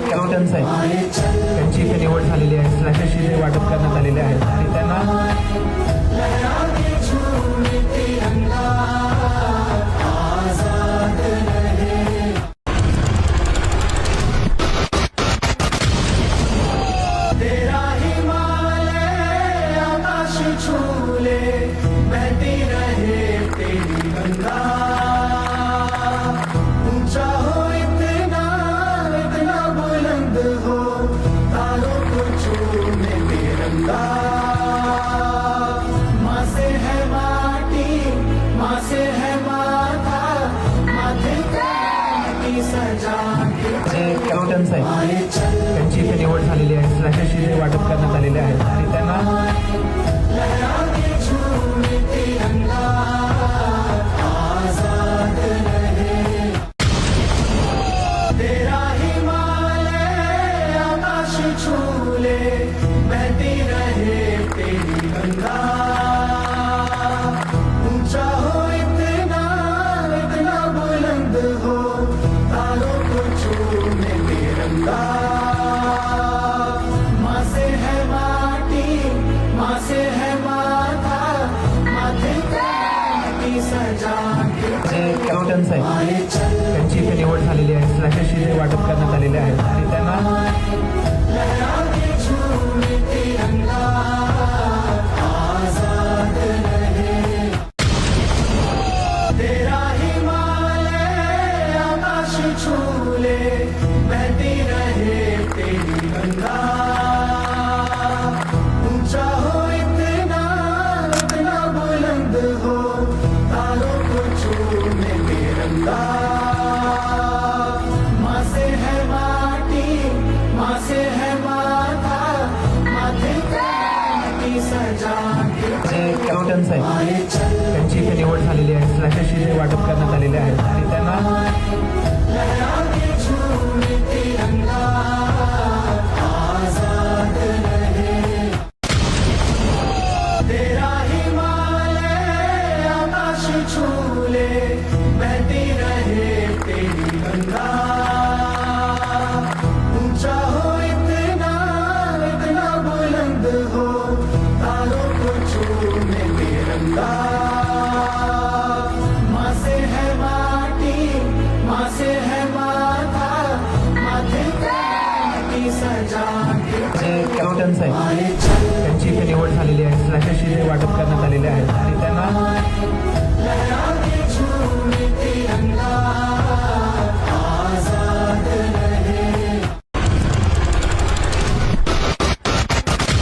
Captains आहेत त्यांची इथे निवड झालेली आहे. स्लॅशेसची ते वाटप करण्यात आलेले आहेत आणि त्यांना कॅप्टन्स आहेत त्यांची इथे निवड झालेली आहे. स्लॅशेसची ते वाटप करण्यात आलेले आहेत आणि त्यांना कॅप्टन्स आहेत त्यांची इथे निवड झालेली आहे. स्लॅशेसची ते वाटप करण्यात आलेले आहेत आणि त्यांना कॅप्टन्स आहेत त्यांची इथे निवड झालेली आहे. स्लॅशेसची ते वाटप करण्यात आलेले आहेत आणि त्यांना कॅप्टन्स आहेत त्यांची इथे निवड झालेली आहे. स्लॅशेसची ते वाटप करण्यात आलेले आहेत